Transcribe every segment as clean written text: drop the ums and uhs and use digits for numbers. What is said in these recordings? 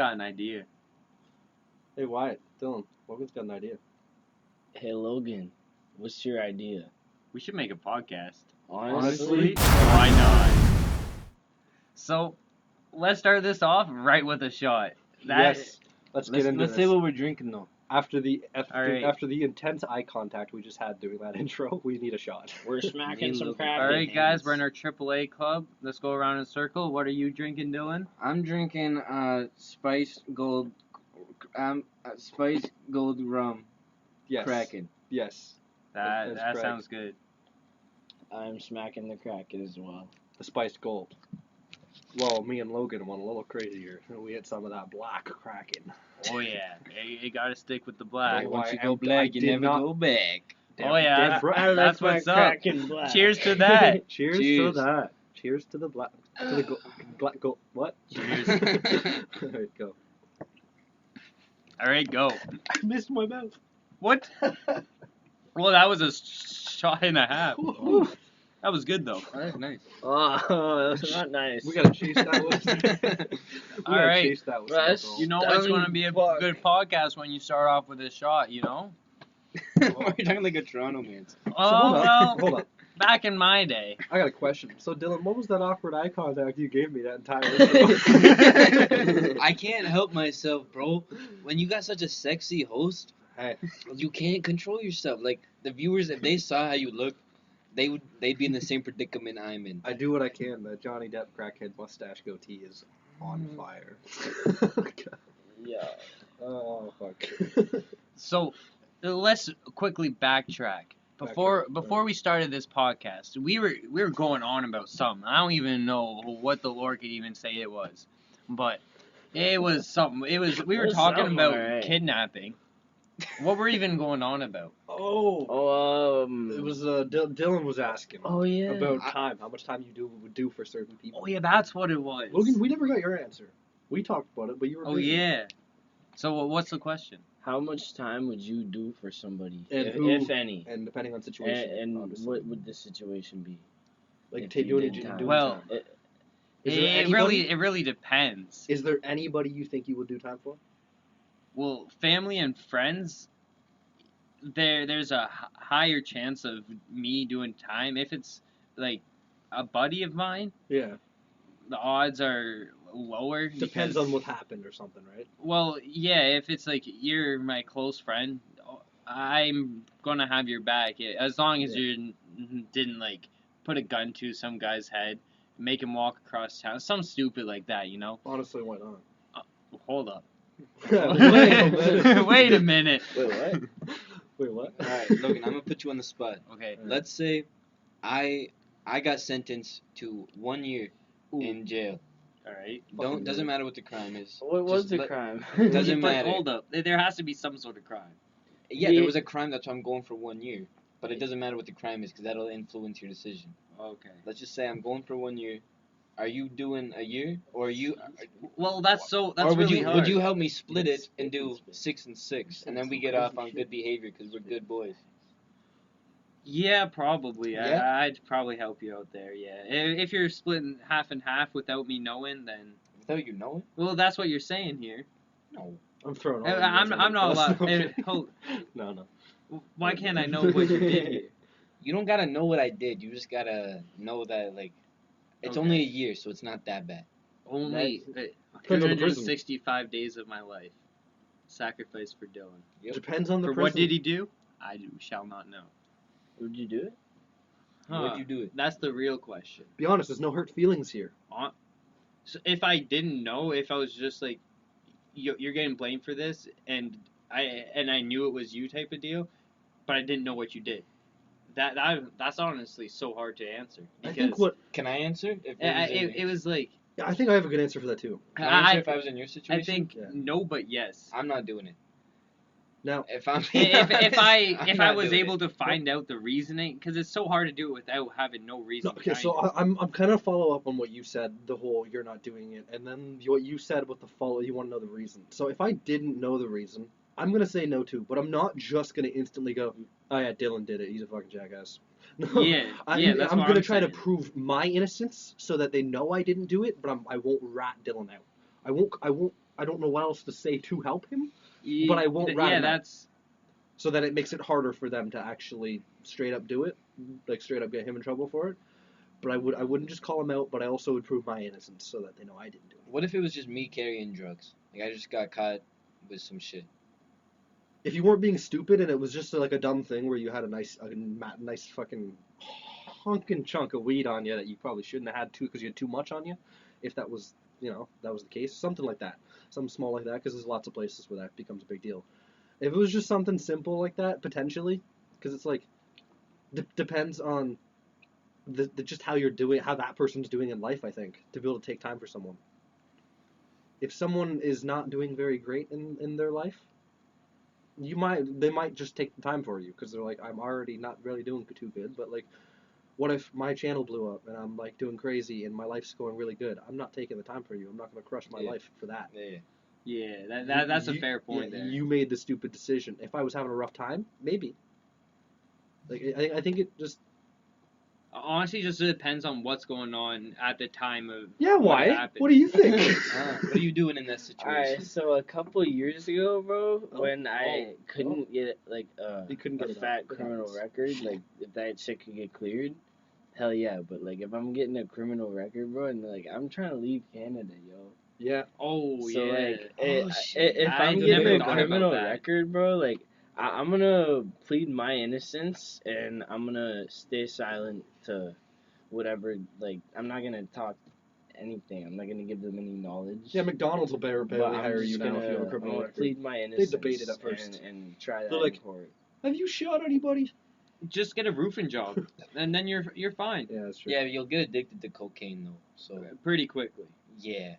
got an idea. Hey, Wyatt, Dylan, Logan's got an idea. Hey Logan, what's your idea? We should make a podcast. Honestly? Why not? So, let's start this off right with a shot. Yes. Let's get into let's this. say what we're drinking though. After the Alright. intense eye contact we just had during that intro, we need a shot. We're smacking some crack. Alright, guys, we're in our AAA club. Let's go around in a circle. What are you drinking, Dylan? I'm drinking spiced gold rum Yes. Kraken. Yes. That That's correct. sounds good. I'm smacking the Kraken as well. The spiced gold. Well, me and Logan went a little crazier. We hit some of that black Kraken. Oh yeah, you gotta stick with the black. Oh, Once you I go black, you did never not- go back. Oh yeah, Damn right. that's what's up. Cheers to that. Cheers to Cheers. that. Cheers to the black. To the black gold. What? Cheers. Alright, go. Alright, go. I missed my mouth. What? Well, that was a shot and a half. That was good though. That's nice. Oh, that's not nice. We gotta chase that with. All right. Chase that with Russ, alcohol. You know it's going to be a Fuck. good podcast when you start off with a shot, you know? Why are you talking like a Toronto man? Oh, well, Hold up. back in my day. I got a question. So, Dylan, what was that awkward eye contact you gave me that entire intro? I can't help myself, bro. When you got such a sexy host, Hey, you can't control yourself. Like the viewers, if they saw how you look, they'd be in the same predicament I'm in. I do what I can. The Johnny Depp crackhead mustache goatee is on fire. Yeah. Oh, fuck. So, let's quickly backtrack. Before we started this podcast, we were going on about something. I don't even know what the Lord could even say it was. But it was something. We were It was talking something, about alright. kidnapping. What were we even going on about? Oh, Oh, it was Dylan was asking Oh yeah. about time, how much time you would do for certain people. Oh yeah, that's what it was. Logan, we never got your answer. We talked about it, but you were. Oh busy. yeah. So what's the question? How much time would you do for somebody, And if, who- if any? And depending on situation, And obviously. what would the situation be? like if take you doing did it, time? doing Well, time. It- Is there It anybody- really depends. Is there anybody you think you would do time for? Well, family and friends, there's a higher chance of me doing time. If it's like a buddy of mine, Yeah. the odds are lower. Depends because- on what happened or something, right? Well, yeah, if it's like you're my close friend, I'm gonna have your back as long as you didn't like put a gun to some guy's head, make him walk across town, something stupid like that, you know. Honestly, why not? Hold up. Wait, Wait a minute. Wait, what? Wait, what? All right, Logan, I'm gonna put you on the spot. Okay. Let's say I got sentenced to 1 year in jail. All right. Doesn't matter what the crime is. What was Just the let- crime? Doesn't But matter. hold up. There has to be some sort of crime. Yeah, Yeah. there was a crime, that's why I'm going for 1 year. But it doesn't matter what the crime is because that'll influence your decision. Okay. Let's just say I'm going for 1 year. Are you doing a year, or are you? Well, that's or really would you hard. would you help me split it and do 6 and 6, and then we get off on good behavior because we're good boys. Yeah, probably. Yeah? I'd probably help you out there. Yeah. If you're splitting half and half without me knowing, then Without you knowing? well, that's what you're saying here. No. I'm throwing. all I'm you guys not under the allowed. bus. Okay. Hold, No. why can't I know what you did here? You don't gotta know what I did. You just gotta know that like, it's Okay. only a year, so it's not that bad. Only Depends on the prison. 365 days of my life sacrificed for Dylan. Yep. Depends on the For person. what did he do? Shall not know. Would you do it? Huh. What'd you do it? That's the real question. Be honest. There's no hurt feelings here. So if I didn't know, if I was just like, you're getting blamed for this, and I knew it was you type of deal, but I didn't know what you did. That's honestly so hard to answer. I Because think what. Can I answer? If it was like Yeah, I think I have a good answer for that too. Can I answer I if I was in your situation? I think Yeah. no, but yes. I'm not doing it. Now, If I'm if I'm I not was doing able it. to find out the reasoning, because it's so hard to do it without having no reason. no, okay, behind so it. I'm kind of follow up on what you said. The whole you're not doing it, and then what you said with the follow. You want to know the reason. So if I didn't know the reason, I'm gonna say no too. But I'm not just gonna instantly go, oh yeah, Dylan did it. He's a fucking jackass. No, Yeah, that's I'm what gonna I'm try to saying. prove my innocence so that they know I didn't do it, but I won't rat Dylan out. I I don't know what else to say to help him, but I won't rat Yeah, him out. that's So that it makes it harder for them to actually straight up do it, like straight up get him in trouble for it. But I wouldn't just call him out, but I also would prove my innocence so that they know I didn't do it. What if it was just me carrying drugs? Like I just got caught with some shit. If you weren't being stupid and it was just like a dumb thing where you had a nice fucking honking chunk of weed on you that you probably shouldn't have had because you had too much on you, if that was that was the case, something like that, something small like that, because there's lots of places where that becomes a big deal. If it was just something simple like that, potentially, because it's like depends on the just how you're doing, how that person's doing in life. I think to be able to take time for someone. If someone is not doing very great in their life, they might just take the time for you because they're like, I'm already not really doing too good, but like, what if my channel blew up and I'm like doing crazy and my life's going really good? I'm not taking the time for you. I'm not going to crush my life for that. Yeah. that's a fair point there. You made the stupid decision. If I was having a rough time, maybe. Like I think it just. Honestly, just depends on what's going on at the time of Yeah, what why? happened. What do you think? What are you doing in that situation? Alright, so a couple years ago, bro, when I oh. couldn't get like You couldn't a get it fat up. It criminal happens. record, like if that shit could get cleared, hell yeah. But like if I'm getting a criminal record, bro, and like I'm trying to leave Canada, yo. Yeah. Oh So yeah. like, shit. if I I'm never getting a thought about criminal that. record, bro, like I'm gonna plead my innocence and I'm gonna stay silent to whatever. Like I'm not gonna talk anything. I'm not gonna give them any knowledge. Yeah, McDonald's will But barely I'm hire you just now if you have a gonna, I'm criminal gonna record. plead my innocence. debated at first. and try that They're like, in court. Have you shot anybody? Just get a roofing job, and then you're fine Yeah, that's true. Yeah, you'll get addicted to cocaine though. So pretty quickly. yeah.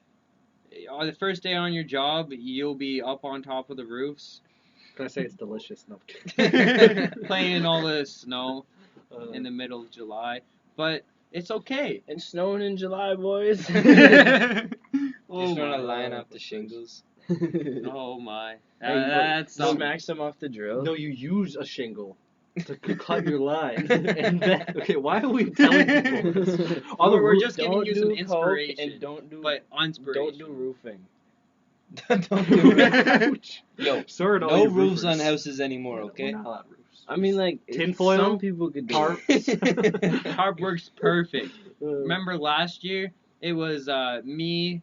On the first day on your job, you'll be up on top of the roofs, Can I say it's delicious? No. playing in all the snow in Uh, the middle of July. But it's okay. It's snowing in July, boys. Oh Just trying to my. line up the shingles. Oh my. Hey, That's no, Smacks them off the drill. no, you use a shingle to cut your line. And then, okay, why are we telling people this? On the We're roof- just giving Don't you do some coke inspiration. and don't do Inspiration. don't do roofing. Don't do it. Ouch. Yo, Sorry to all no you roofs roofers. on houses anymore, Yeah, okay? we're not allowed roofs. I mean, like Tinfoil? some people could do Tarp. it. Tarp works perfect. Uh, Remember last year? It was me,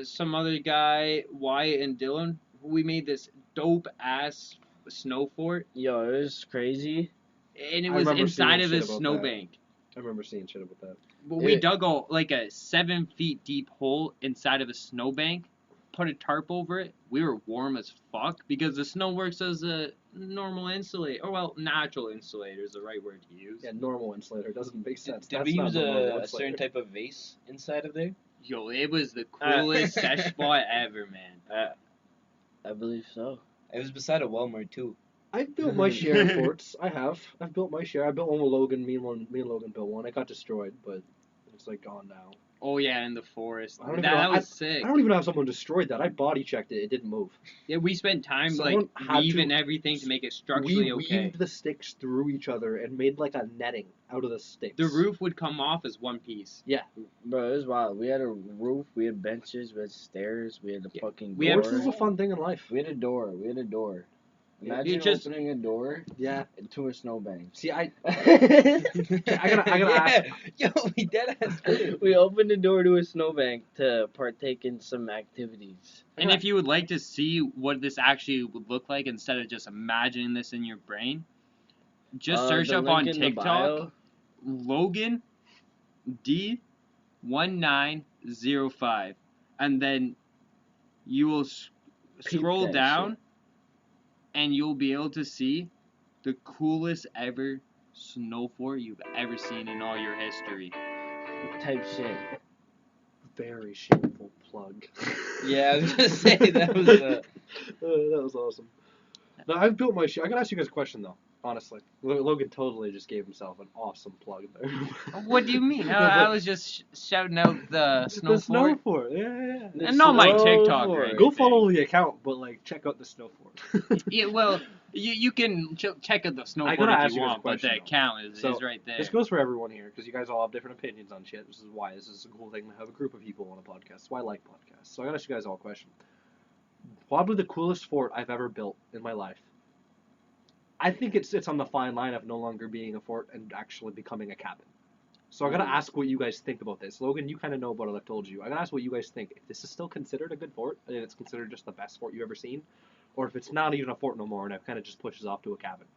some other guy, Wyatt and Dylan. We made this dope ass snow fort, Yo, it was crazy. and it I was remember inside seeing of a shit about that. snowbank. I remember seeing shit about that. But we It- dug a 7 feet deep hole inside of a snowbank, put a tarp over it. We were warm as fuck because the snow works as a normal insulator, or well, natural insulator is the right word to use. Yeah, normal insulator doesn't make sense. Did That's we not use the normal a insulator. certain type of vase inside of there? Yo, it was the coolest sesh spot ever, man. I believe so. It was beside a Walmart too. I've built my share of forts. I have. I've built my share. I built one with Logan. Me and Logan built one. It got destroyed, but it's like gone now. Oh yeah, in the forest. I don't even That know- was sick. I don't even know how someone destroyed that. I body checked it. It didn't move. Yeah, we spent time Someone like had to- weaving everything to make it structurally We okay. weaved the sticks through each other and made like a netting out of the sticks. The roof would come off as one piece. Bro, it was wild. We had a roof, we had benches, we had stairs, we had a Yeah. fucking We door. had- Forts is a fun thing in life. We had a door. Yeah, Imagine you just- opening a door Yeah. to a snowbank. See, I I gotta ask- Yo, we dead ass did it. We opened the door to a snowbank to partake in some activities. And if you would like to see what this actually would look like instead of just imagining this in your brain, just search the up link on in the TikTok bio. Logan D1905, and then you will Peep scroll that down, shit. and you'll be able to see the coolest ever snow fort you've ever seen in all your history. Type shit. very shameful plug. Yeah, I was gonna say that was. That was awesome. Now I've built my share. I gotta ask you guys a question though. Honestly, Logan totally just gave himself an awesome plug there. What do you mean? No, I but- was just shouting out the snow the snow fort. fort. Yeah. The And not my snow TikTok or fort. anything. Go follow the account, but like check out the snow fort. Yeah, well, you can check out the snow I fort gotta if ask you you guys a want, but the question, though. account is So, right there. This goes for everyone here because you guys all have different opinions on shit. This is why this is a cool thing to have a group of people on a podcast. That's why I like podcasts. So I gotta ask you guys all a question. Probably the coolest fort I've ever built in my life. I think it's on the fine line of no longer being a fort and actually becoming a cabin. So I gotta ask what you guys think about this. Logan, you kind of know about it. I've told you. I gotta ask what you guys think. If this is still considered a good fort, and it's considered just the best fort you've ever seen, or if it's not even a fort no more and it kind of just pushes off to a cabin.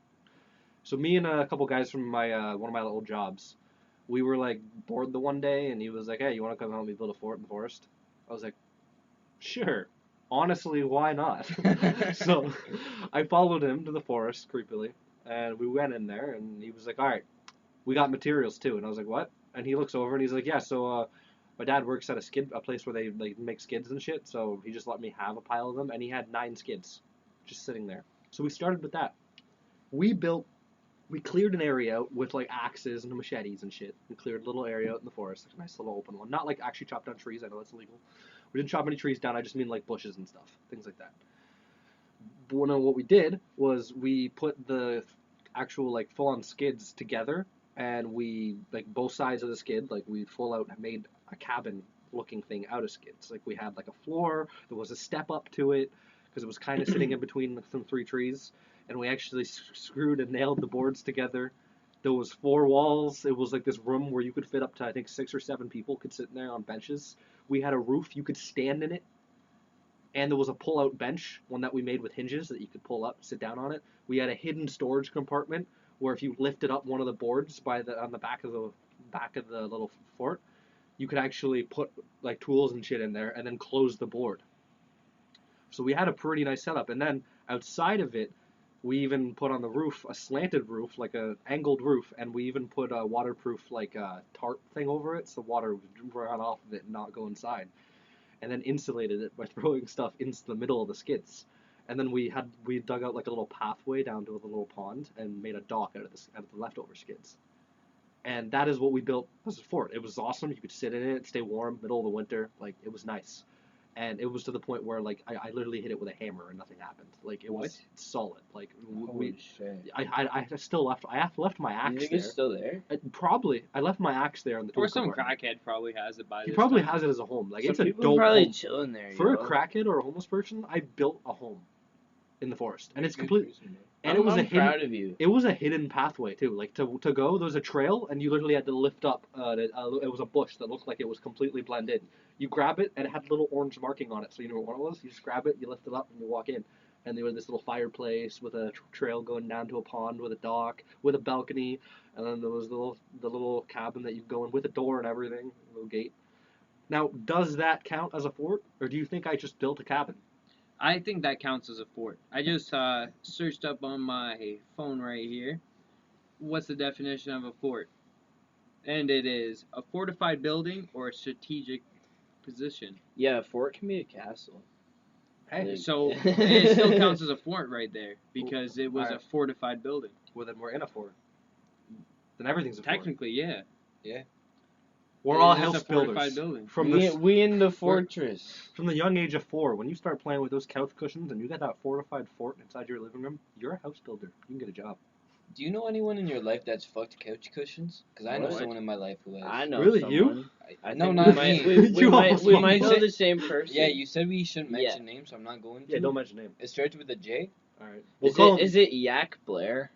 So me and a couple guys from my one of my old jobs, we were like bored the one day, and he was like, "Hey, you want to come help me build a fort in the forest?" I was like, "Sure." Honestly, why not? So I followed him to the forest creepily, and we went in there, and he was like, "All right, we got materials too." And I was like, "What?" And he looks over and he's like, "Yeah, so my dad works at a place where they like make skids and shit, so he just let me have a pile of them, and he had 9 skids just sitting there." So we started with that. We cleared an area out with like axes and machetes and shit. We cleared a little area out in the forest, like a nice little open one. Not like actually chopped down trees, I know that's illegal. We didn't chop any trees down, I just mean like bushes and stuff, things like that. But what we did was we put the actual like full on skids together, and we like both sides of the skid, like we full out made a cabin looking thing out of skids. Like we had like a floor, there was a step up to it, because it was kind of sitting in between some 3 trees. And we actually screwed and nailed the boards together. There was 4 walls. It was like this room where you could fit up to, I think, 6 or 7 people could sit in there on benches. We had a roof. You could stand in it. And there was a pull-out bench, one that we made with hinges that you could pull up, sit down on it. We had a hidden storage compartment where if you lifted up one of the boards on the back of the little fort, you could actually put like tools and shit in there and then close the board. So we had a pretty nice setup. And then outside of it, we even put on the roof a slanted roof, like a angled roof, and we even put a waterproof like a tarp thing over it, so water would run off of it and not go inside. And then insulated it by throwing stuff into the middle of the skids. And then we dug out like a little pathway down to a little pond and made a dock out of the leftover skids. And that is what we built as a fort. It was awesome. You could sit in it, stay warm, middle of the winter. Like it was nice. And it was to the point where like I literally hit it with a hammer and nothing happened. Like it was solid. Like Holy shit. I still left. I left my You axe think there. it's still there? Probably I left my axe there in the tool Or some compartment. crackhead probably has it by He this probably time. has it as a home. Like Some it's a people dope probably home. chilling there. For a yo. crackhead or a homeless person, I built a home in the forest, and it's complete. And I'm, it was I'm a hidden. proud of you. It was a hidden pathway too. Like to go, there was a trail, and you literally had to lift up. It was a bush that looked like it was completely blended. You grab it, and it had a little orange marking on it, so you know what one it was. You just grab it, you lift it up, and you walk in. And there was this little fireplace with a trail going down to a pond with a dock, with a balcony, and then there was the little cabin that you go in with a door and everything, a little gate. Now, does that count as a fort, or do you think I just built a cabin? I think that counts as a fort. I just searched up on my phone right here. What's the definition of a fort? And it is a fortified building or a strategic position. Yeah, a fort can be a castle. Hey, Like- So it still counts as a fort right there because it was a Alright. fortified building. well then we're in a fort. Then everything's a fort. Technically, yeah. We're all It is house a fortified builders. building. From we, the we in the fortress. from the young age of 4, when you start playing with those couch cushions and you get that fortified fort inside your living room, you're a house builder. You can get a job. Do you know anyone in your life that's fucked couch cushions? Because I know What? someone in my life who has. I know Really, someone. you? I No, think not we me. might, we You might, almost we went might with know it. the same person. Yeah, you said we shouldn't Yeah. mention names, so I'm not going to. Yeah, don't mention name. It starts with a J. All right. Is it Yak Blair?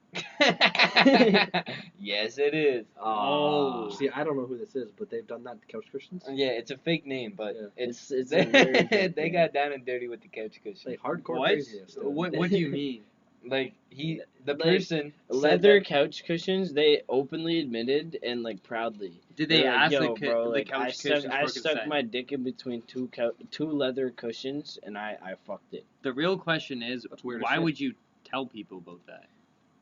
Yes, it is. Oh. See, I don't know who this is, but they've done that to couch cushions. Yeah, it's a fake name, but Yeah. it's It's a very good they name. got down and dirty with the couch They cushion. hardcore What? crazy. What do you mean? Like the Like, person said Leather that- couch cushions, they openly admitted and like proudly. Did they They're like, ask "Yo, the, bro, the like, couch I cushions stuck my dick in between two leather cushions and I fucked it. The real question is, That's weird as why shit. would you tell people about that?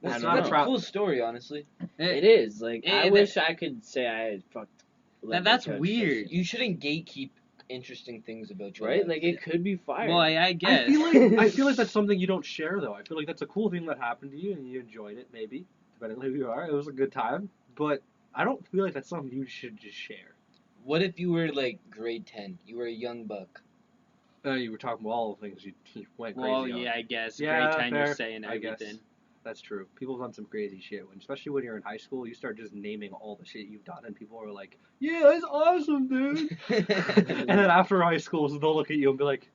That's, I don't that's know. a cool story, honestly. It is like I it- wish I could say I had fucked. leather That's couch weird. cushions. You shouldn't gatekeep interesting things about your right? life. Like it could be fire. Well, I guess. I feel like that's something you don't share though. I feel like that's a cool thing that happened to you and you enjoyed it maybe, depending on who you are. It was a good time, but I don't feel like that's something you should just share. What if you were like grade 10? You were a young buck. You were talking about all the things you went crazy Well, on. yeah, I guess. Yeah, Grade 10, you're fair, saying I guess. everything. That's true. People have done some crazy shit, especially when you're in high school. You start just naming all the shit you've done, and people are like, "Yeah, that's awesome, dude." And then after high school, they'll look at you and be like,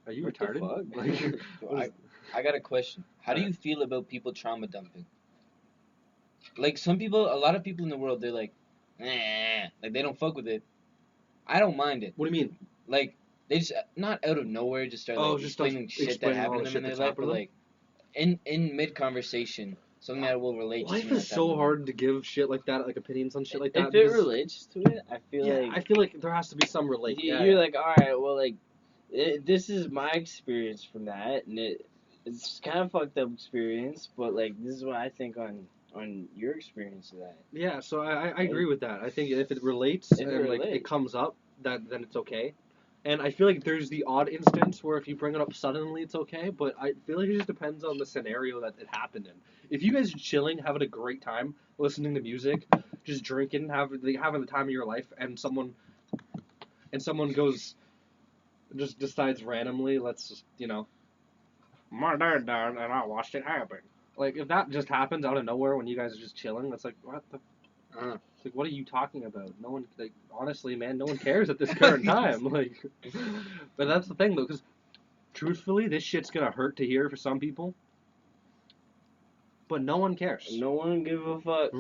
"Are you What the retarded?" fuck? Like, what is- I got a question. How do you feel about people trauma dumping? Like a lot of people in the world, they're like, like they don't fuck with it. I don't mind it. what do you mean? Like they just not out of nowhere just start like Just start explaining shit that explaining all happened the to them in shit their that's life, happened but to them? like in mid conversation, something that will relate. to Life something is that's happened so to them. hard to give shit like that, like opinions on shit like that. if it because- relates to it, I feel yeah, like I feel like there has to be some relate. you're like, all right, well, like this is my experience from that, and it's kind of fucked up experience, but like this is what I think on your experience of that. Yeah, so I agree with that. I think if it relates If it and like it relates. comes up, then it's okay. And I feel like there's the odd instance where if you bring it up suddenly, it's okay. But I feel like it just depends on the scenario that it happened in. If you guys are chilling, having a great time, listening to music, just drinking, having the time of your life, and someone goes, just decides randomly, let's just my dad died and I watched it happen. Like if that just happens out of nowhere when you guys are just chilling, that's like what the. It's like, what are you talking about? No one, like, honestly, man, no one cares at this current time. Like, but that's the thing, though, because truthfully, this shit's gonna hurt to hear for some people, but no one cares. No one give a fuck.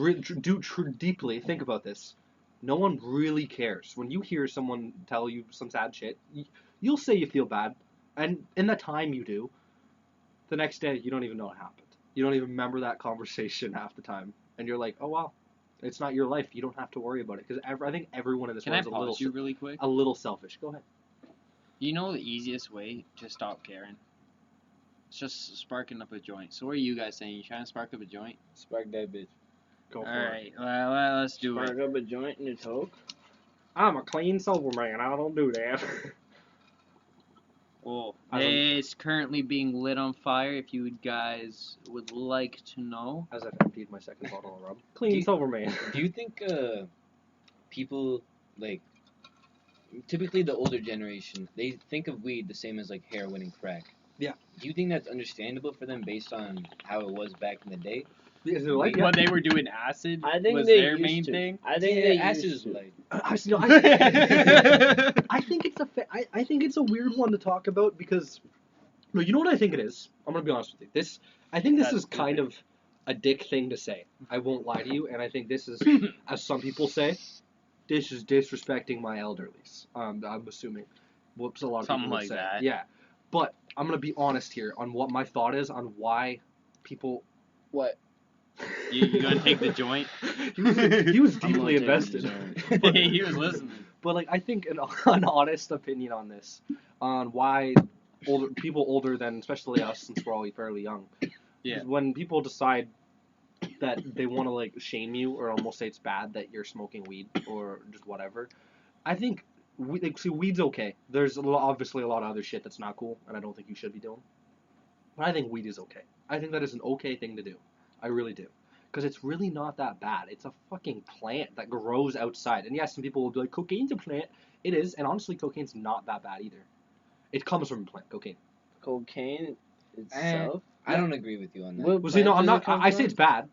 Deeply think about this. No one really cares. When you hear someone tell you some sad shit, you'll say you feel bad, and in the time you do, the next day you don't even know what happened. You don't even remember that conversation half the time, and you're like, oh wow. It's not your life. You don't have to worry about it because I think everyone in this Can I world pause you really quick? a little selfish. Go ahead. You know the easiest way to stop caring? It's just sparking up a joint. So what are you guys saying? You trying to spark up a joint? Spark that bitch. Go for it. Alright, well, let's do Spark it. up a joint in a toke. I'm a clean sober man. I don't do that. Oh, As I'm- it's currently being lit on fire if you guys would like to know. As I've emptied my second bottle of rum. Clean you- sober man. Do you think people like typically the older generation they think of weed the same as like heroin and crack? Yeah. Do you think that's understandable for them based on how it was back in the day? Is it like When they were doing acid I think was they their used main to. thing. I think Yeah, they acid used is to. like I think it's I think it's a weird one to talk about because, no, you know what I think it is. I'm gonna be honest with you. I think this That's is kind of a dick thing to say. I won't lie to you, and I think this is, as some people say, this is disrespecting my elderlies. I'm assuming. Whoops, a lot of Something people would like say. that. Yeah, but I'm gonna be honest here on what my thought is on why people. what? You gonna take the joint? he was I'm deeply gonna take the invested. joint. He was listening. But like I think an honest opinion on this, on why people older than especially us, since we're all fairly young, Yeah. is when people decide that they want to like shame you or almost say it's bad that you're smoking weed or just whatever. I think weed's okay. There's obviously a lot of other shit that's not cool, and I don't think you should be doing. But I think weed is okay. I think that is an okay thing to do. I really do. Because it's really not that bad. It's a fucking plant that grows outside. And yes, some people will be like, cocaine's a plant. It is, and honestly, cocaine's not that bad either. It comes from a plant, cocaine. Cocaine itself. I don't agree with you on that. What Well, see, no, plant I'm does it not. come I say from? it's bad,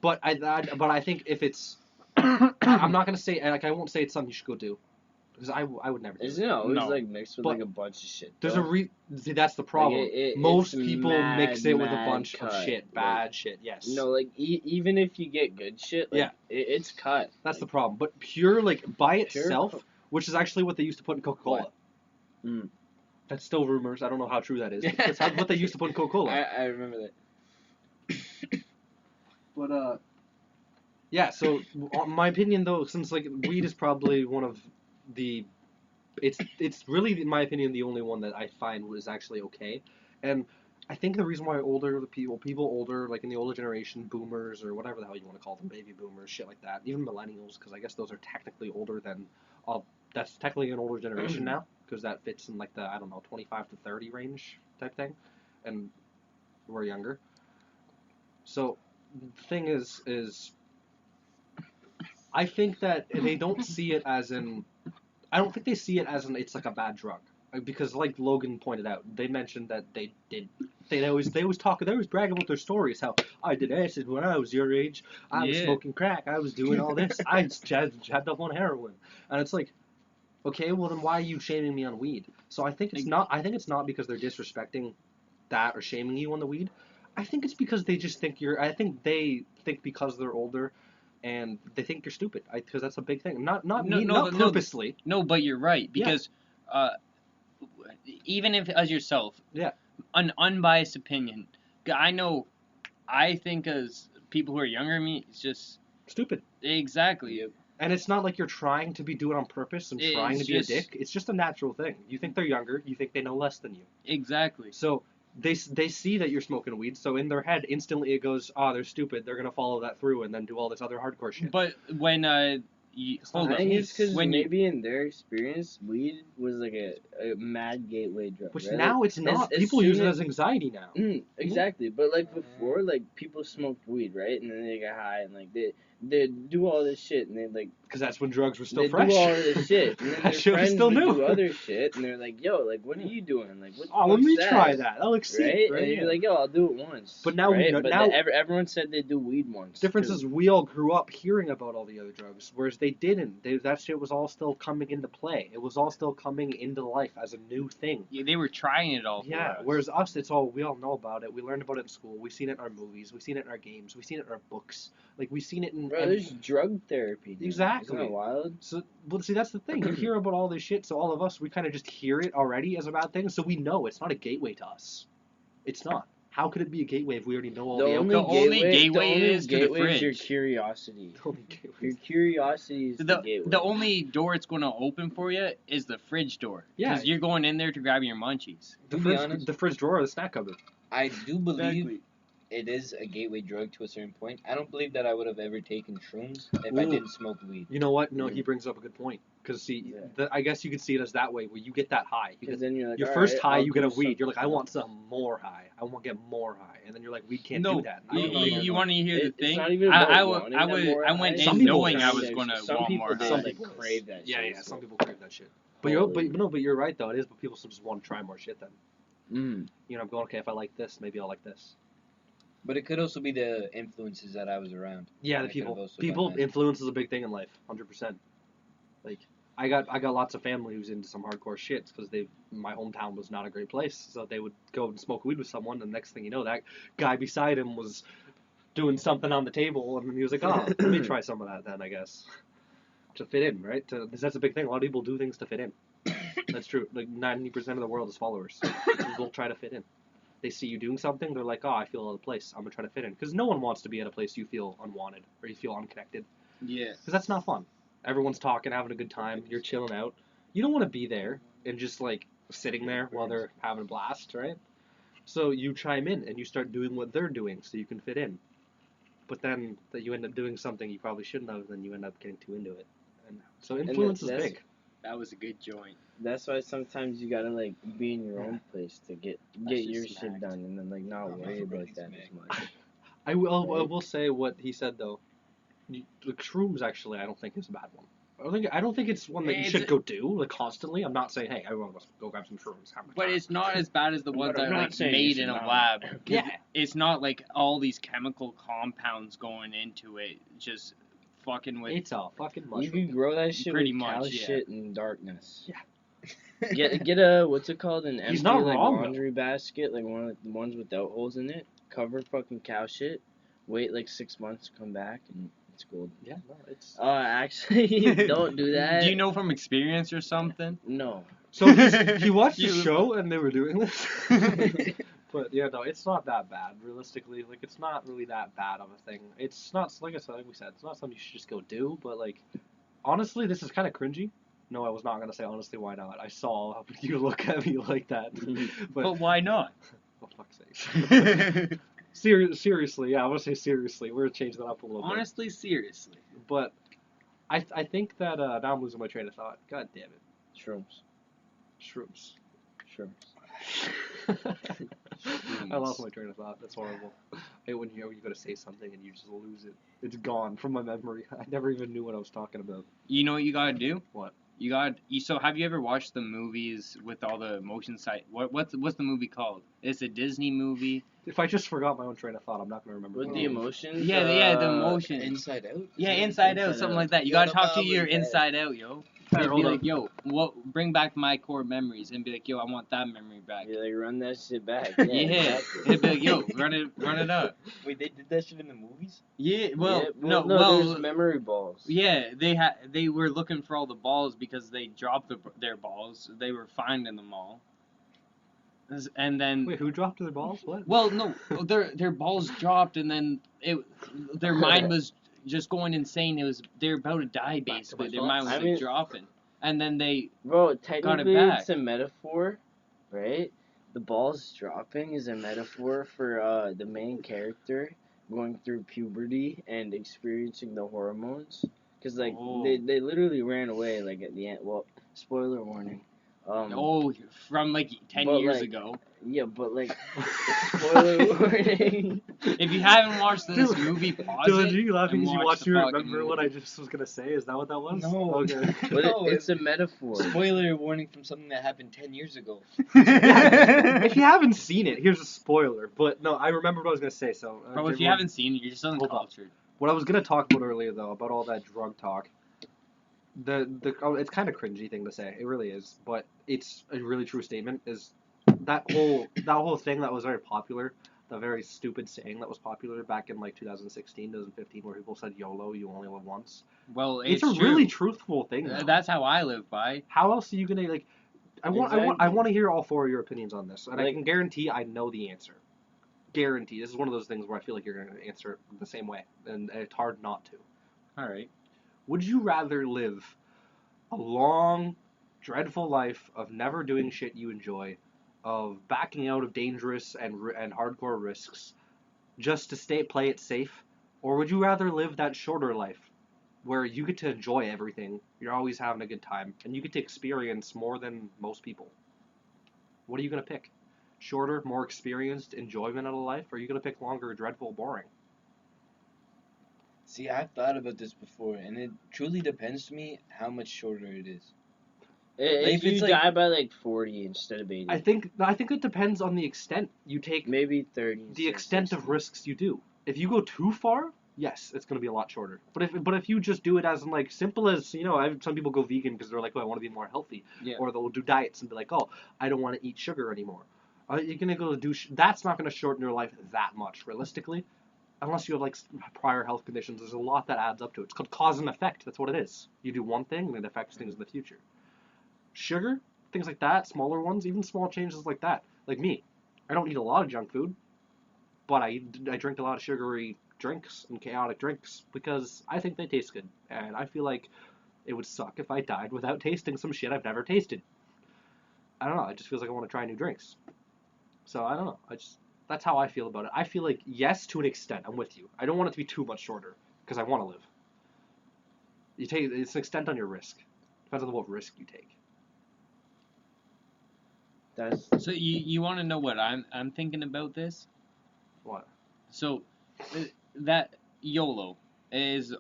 but I think if it's, I'm not gonna say like I won't say it's something you should go do, because I would never do Isn't it. it always No. like mixed with But like a bunch of shit? There's though? see, that's the problem. it's Most people mad, mix it with a mad bunch of cut. shit, bad shit. Yes. No, like even if you get good shit, like, Yeah. it's cut. That's the problem. But pure, like, by Pure itself, co- which is actually what they used to put in Coca-Cola. What? Mm. That's still rumors. I don't know how true that is. But that's what they used to put in Coca-Cola. I remember that. But, yeah, so, my opinion, though, since, like, weed is probably one of the... It's really, in my opinion, the only one that I find was actually okay. And I think the reason why people older, like in the older generation, boomers, or whatever the hell you want to call them, baby boomers, shit like that, even millennials, because I guess those are technically older than that's technically an older generation now, because that fits in like the, I don't know, 25 to 30 range type thing, and we're younger. So the thing is I think that they don't see it as in, I don't think they see it as in it's like a bad drug. Because like Logan pointed out, they mentioned that they always brag about their stories, how I did acid when I was your age, I was Yeah. smoking crack, I was doing all this, I jabbed up on heroin. And it's like, okay, well then why are you shaming me on weed? So I think it's not because they're disrespecting that or shaming you on the weed. I think it's because they just think I think they think because they're older and they think you're stupid. Because that's a big thing. Not purposely. No, but you're right, because even if as yourself, Yeah. an unbiased opinion, I think as people who are younger than me, it's just Stupid. exactly. And it's not like you're trying to be doing it on purpose and trying It's to be just- a dick. It's just a natural thing. You think they're younger. You think they know less than you. Exactly. So they see that you're smoking weed. So in their head, instantly it goes, oh, they're stupid. They're gonna follow that through and then do all this other hardcore shit. But when hold I on, think it's because when you maybe in their experience, weed was like a mad gateway drug. Which right? now it's not. as People soon use it as- as anxiety now. Exactly, but like before, like people smoked weed, right? And then they get high and like they do all this shit and they like Because that's when drugs were still they fresh. do all this shit and then That their shit was friends still would new. do other shit and they're like, yo, like what are you doing? Like what? Oh, let what's me that? try that. That looks Right? sick. Right? And you're like, yo, I'll do it once. But now we right? know- But now- everyone said they do weed once. Difference too. is we all grew up hearing about all the other drugs, whereas they didn't. That shit was all still coming into play. It was all still coming into life as a new thing. they were trying it all. Yeah, for us. whereas us, it's all, we all know about it. We learned about it in school. We've seen it in our movies. We've seen it in our games. We've seen it in our books. Like, we've seen it in... Bro, there's drug therapy. Dude. Exactly. Isn't that wild? So, but see, that's the thing. You hear about all this shit, so all of us, we kind of just hear it already as a bad thing, so we know it's not a gateway to us. It's not. How could it be a gateway if we already know all the only gateway is to the gateway is your fridge. curiosity. The only gateway. Your curiosity is the gateway. The only door it's going to open for you is the fridge door. Yeah. Because you're going in there to grab your munchies. To be honest, The fridge drawer or the snack cupboard. I do believe it is a gateway drug to a certain point. I don't believe that I would have ever taken shrooms if I Ooh. didn't smoke weed. You know what? No, he brings up a good point. Because, see, I guess you could see it as that way, where you get that high. Because then you're like, Your all first right, high, I'll you get a do weed. You're like, I something want some more high. I want to get more high. And then you're like, weed can't No, do that. You want to hear It's the thing? not even I about went wanting that more high. Some in people- knowing I was Some going to people want more they, high. Some like people- crave that Yeah, shit. yeah. Some people crave that shit. But you're right though. It is, but people just want to try more shit. Then you know, I'm going, okay, if I like this, maybe I'll like this. But it could also be the influences that I was around. Yeah, the That could've people. also People done that. influence is a big thing in life. 100%. Like, I got lots of family who's into some hardcore shit because my hometown was not a great place, so they would go and smoke weed with someone, and the next thing you know, that guy beside him was doing something on the table, and he was like, oh, let me try some of that then, I guess. To fit in, right? That's a big thing. A lot of people do things to fit in. That's true. Like 90% of the world is followers. People try to fit in. They see you doing something, they're like, oh, I feel out of place. I'm gonna try to fit in. Because no one wants to be at a place you feel unwanted or you feel unconnected. Yeah. Because that's not fun. Everyone's talking, having a good time. You're chilling out. You don't want to be there and just like sitting there while they're having a blast, right? So you chime in and you start doing what they're doing so you can fit in. But then that you end up doing something you probably shouldn't have, then you end up getting too into it. And so influence is that's- big. That was a good joint. That's why sometimes you gotta like be in your own place to get just your smacked. shit done, and then like not worry about that as much. I will Right. say what he said though. The shrooms actually I don't think is a bad one. I don't think it's one that you It's should a- go do like constantly. I'm not saying hey everyone must go grab some shrooms. Have a But time. it's not as bad as the ones But I'm that are not like saying made you in a should not. lab. 'Cause Yeah. It's not like all these chemical compounds going into it, just fucking with. It's a fucking You mushroom. can grow that shit Pretty with cow much, yeah. shit in darkness. Yeah. Get a what's it called, an He's empty not like wrong, though. laundry basket, like one of the ones without holes in it. Cover fucking cow shit. Wait like 6 months to come back, and it's gold. Yeah, no, it's Actually, don't do that. Do you know from experience or something? No. so he watched the You- show and they were doing this. But yeah, no, it's not that bad. Realistically, like it's not really that bad of a thing. It's not like I said, like we said, it's not something you should just go do. But like, honestly, this is kind of cringy. No, I was not gonna say honestly. Why not? I saw you look at me like that. But why not? Oh fuck's sake. Seriously, yeah, I want to say seriously. We're gonna change that up a little bit. Honestly, seriously. But I think that now I'm losing my train of thought. God damn it. Shrooms. Shrooms. Shrooms. I lost my train of thought. That's horrible. I hate when you gotta say something and you just lose it. It's gone from my memory. I never even knew what I was talking about. You know what you gotta do? What? So have you ever watched the movies with all the motion sight? What's the movie called? It's a Disney movie. If I just forgot my own train of thought, I'm not gonna remember. With the the name. emotions. Yeah, the emotion. Inside Out? Yeah, Inside Out, Inside something Out. like that. You You're gotta the talk to bubbly your head. inside out, yo. Alright, And be hold like, on. yo, bring back my core memories, and be like, yo, I want that memory back. You like run that shit back. Yeah, Exactly. it'd be like, yo, run it up. Wait, they did that shit in the movies? Yeah, well, Yeah, no, there's memory balls. yeah, they were looking for all the balls because they dropped their balls. They were finding them all. And then, Wait, who dropped their balls? What? well, no, their balls dropped, and then their mind was just going insane. They were about to die, Back to basically. my Their mind was thoughts. I like mean- dropping, and then they Bro, technically back. it's a metaphor, right? The balls dropping is a metaphor for the main character going through puberty and experiencing the hormones. Cause like Oh. they literally ran away like at the end. Well, spoiler warning. from like 10 But, years like, ago. Yeah, but like spoiler warning. If you haven't watched this movie, pause Dylan, it. are you laughing and because you watch watched the you fucking remember movie. what I just was gonna say? Is that what that was? No. Okay. But No, it's a metaphor. Spoiler warning from something that happened 10 years ago. If you haven't seen it, here's a spoiler. But no, I remember what I was gonna say. So, Bro, if you haven't seen it, you're just Hold on. uncultured. what I was gonna talk about earlier though, about all that drug talk. It's kind of cringy thing to say. It really is, but it's a really true statement. Is that whole thing that was very popular, the very stupid saying that was popular back in like 2016, 2015, where people said YOLO, you only live once. Well, It's it's a true. really truthful thing. Though. That's how I live by. How else are you gonna like? I want Exactly. to hear all four of your opinions on this, and I Like- can guarantee I know the answer. Guarantee. This is one of those things where I feel like you're gonna answer it the same way, and it's hard not to. All right. Would you rather live a long, dreadful life of never doing shit you enjoy, of backing out of dangerous and hardcore risks, just to play it safe, or would you rather live that shorter life, where you get to enjoy everything, you're always having a good time, and you get to experience more than most people? What are you gonna pick? Shorter, more experienced enjoyment of life, or are you gonna pick longer, dreadful, boring? See, I've thought about this before, and it truly depends to me how much shorter it is. If If you it's like- die by like 40 instead of 80, I think it depends on the extent you take, maybe 30. the instead of extent 60. of risks you do. If you go too far, yes, it's gonna be a lot shorter. But if you just do it as in like simple as some people go vegan because they're like, oh, I want to be more healthy, Yeah. or they'll do diets and be like, oh, I don't want to eat sugar anymore. You're gonna go do that's not gonna shorten your life that much realistically, unless you have like prior health conditions. There's a lot that adds up to it. It's called cause and effect. That's what it is. You do one thing and it affects things in the future. Sugar, things like that, smaller ones, even small changes like that. Like me, I don't eat a lot of junk food, but I drink a lot of sugary drinks and chaotic drinks because I think they taste good, and I feel like it would suck if I died without tasting some shit I've never tasted. I don't know. It just feels like I want to try new drinks. So I don't know. That's how I feel about it. I feel like yes, to an extent. I'm with you. I don't want it to be too much shorter because I want to live. It's an extent on your risk. Depends on what risk you take. That's So you want to know what I'm thinking about this? What? So that YOLO is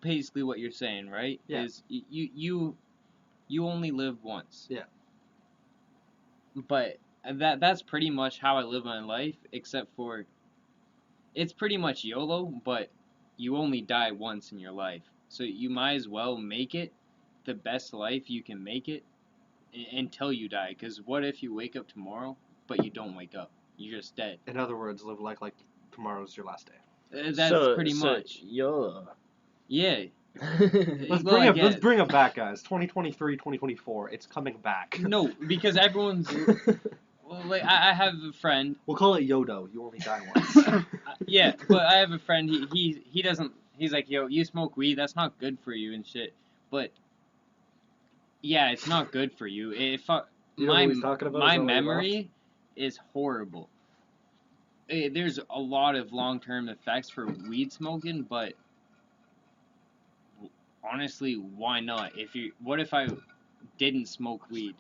basically what you're saying, right? Yeah. Is you only live once. Yeah. But that's pretty much how I live my life, except for it's pretty much YOLO, but you only die once in your life. So you might as well make it the best life you can make it until you die. Because what if you wake up tomorrow, but you don't wake up? You're just dead. In other words, live like tomorrow's your last day. That's pretty much. YOLO. Yeah. Let's Well, I let's guess. bring it back, guys. 2023, 2024. It's coming back. No, because everyone's. Well, like I have a friend. We'll call it Yodo. You only die once. Yeah, but I have a friend. He doesn't. He's like, yo, you smoke weed. That's not good for you and shit. But yeah, it's not good for you. You know what he's talking about? My Is that what he memory is horrible. There's a lot of long-term effects for weed smoking, but honestly, why not? What if I didn't smoke weed?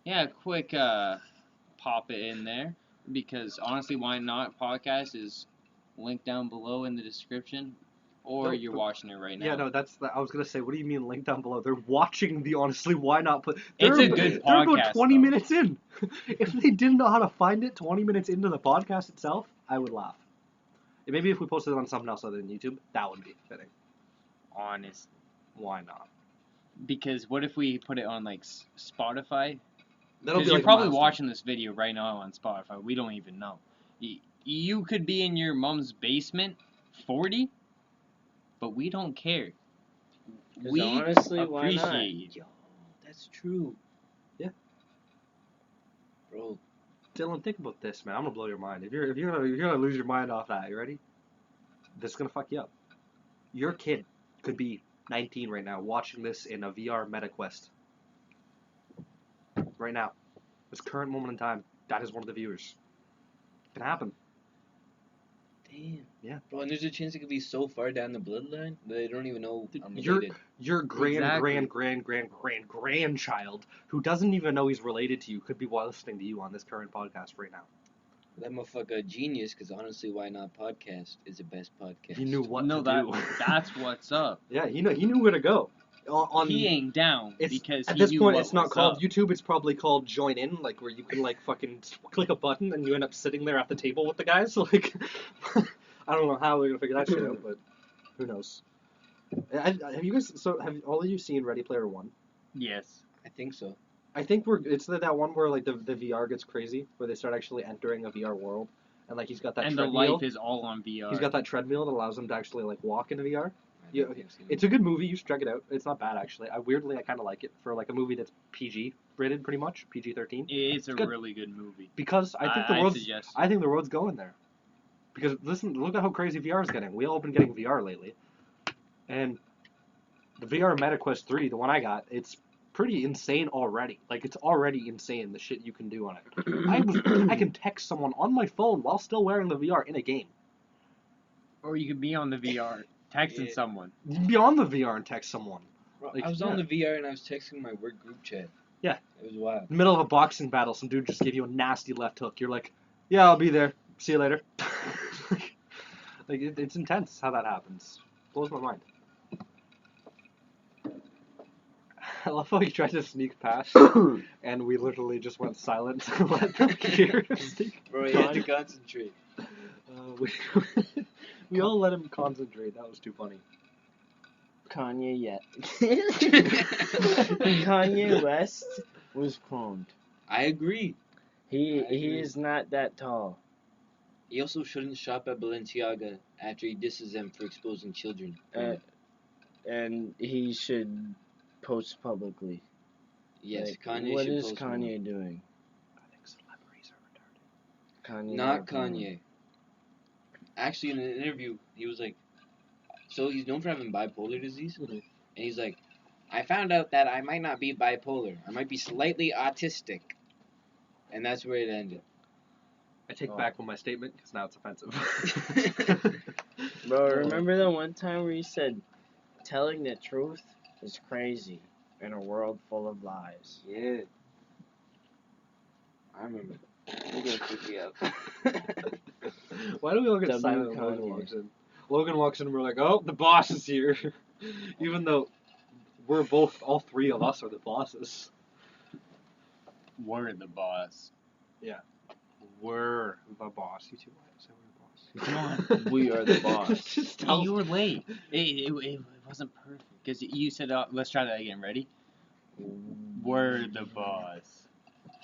Yeah, quick pop it in there, because honestly, why not? Podcast is linked down below in the description, or No, you're but- watching it right now. Yeah, no, I was gonna say, what do you mean link down below? They're watching the Honestly Why Not put. It's a good They're about podcast, 20 though. minutes in. If they didn't know how to find it 20 minutes into the podcast itself, I would laugh. And maybe if we posted it on something else other than YouTube, that would be fitting. Honest, Why not? because what if we put it on like Spotify? That'll Because be you're like a probably milestone. watching this video right now on Spotify. We don't even know. You could be in your mom's basement, 40, but we don't care. 'Cause We honestly, why not? appreciate you. Yo, that's true. Yeah. Bro, Dylan, think about this, man. I'm gonna blow your mind. If you're gonna lose your mind off that, you ready? This is gonna fuck you up. Your kid could be 19 right now, watching this in a VR MetaQuest. Right now, this current moment in time, that is one of the viewers. It can happen. damn. Yeah. Bro, and there's a chance it could be so far down the bloodline that they don't even know I'm You're- related. Your Exactly. grandchild, who doesn't even know he's related to you, could be listening to you on this current podcast right now. That motherfucker a genius, because honestly, why not podcast is the best podcast. He knew what no, to do. that's what's up. Yeah, he knew where to go. On He ain't down it's, because at he this knew point, what it's not was called up. YouTube. It's probably called Join In, like where you can like fucking click a button and you end up sitting there at the table with the guys. Like, I don't know how they're gonna figure that shit out, but who knows? Have you guys? So have all of you seen Ready Player One? Yes. I think so. I think it's that one where like the VR gets crazy, where they start actually entering a VR world, and like he's got that And the treadmill. life is all on VR. He's got that treadmill that allows him to actually like walk in VR. I Yeah, don't think I've seen It's it. a good movie. You should check it out. It's not bad actually. I kind of like it for like a movie that's PG rated, pretty much PG-13. It's a good. really good movie. Because I think the I world's suggest I think the world's going there. Because look at how crazy VR is getting. We all been getting VR lately, and the VR MetaQuest 3, the one I got, it's pretty insane already. Like it's already insane the shit you can do on it. I can text someone on my phone while still wearing the VR in a game. Or you could be on the VR texting Yeah. someone. You can be on the VR and text someone. Bro, Like, I was on the VR and I was texting my work group chat. Yeah. It was wild. In the middle of a boxing battle, some dude just gave you a nasty left hook. You're like, yeah, I'll be there. See you later. It's intense how that happens. Blows my mind. I love how he tried to sneak past, and we literally just went silent to let them hear him sneak. Bro, you had to concentrate. We all let him concentrate. That was too funny. Kanye yet. Kanye West was cloned. I agree. He I agree. is not that tall. He also shouldn't shop at Balenciaga after he disses them for exposing children. And he should post publicly. Yes, Like, Kanye what should is post Kanye more. doing? I think celebrities are retarded. Kanye Not doing Kanye. Actually, in an interview, he was like, so he's known for having bipolar disease, Mhm. and he's like, I found out that I might not be bipolar. I might be slightly autistic. And that's where it ended. I take Oh. back my statement because now it's offensive. Bro, remember the one time where you said telling the truth is crazy in a world full of lies? Yeah. I remember. We're gonna pick you up. Why do we all get W. silent when Logan Kanye. walks in? Logan walks in and we're like, oh, the boss is here. Even though all three of us are the bosses. We're the boss. We're the boss. You two say we're the boss. Come on. We are the boss. Just Hey, tell you were late. It wasn't perfect. Because you said, let's try that again. Ready? We're the boss.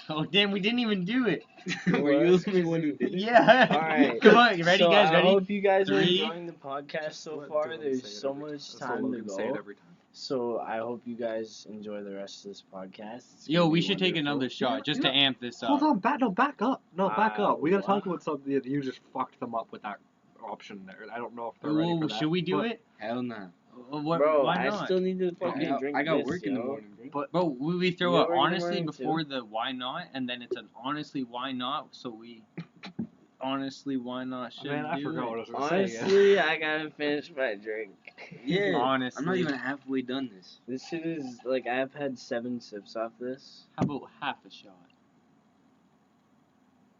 Oh, damn, we didn't even do it. Were you the only one who did it? Yeah. Alright. Come on, you ready, So guys? I Ready? hope you guys are 3, enjoying the podcast so Let far. Dylan say There's it so every- much let's let time to Logan say it go. every time. So I hope you guys enjoy the rest of this podcast. It's Yo, gonna we be should take wonderful. another shot just to amp this Hold up. on, back up. No, back up. We gotta talk Wow. about something that you just fucked them up with that option there. I don't know if they're ready Ooh, for that. should we do but- it? Hell nah. Bro, why I not? still need to fucking drink I got this, work in the yo. morning, bro. Bro, we throw You a got work in the honestly morning, before the why not, and then it's an honestly why not, so we honestly, why not? Should Man, I do forgot it. what I was going to say. again. Honestly, I gotta finish my drink. Yeah. Honestly. I'm not even halfway done this. This shit is like I've had 7 sips off this. How about half a shot?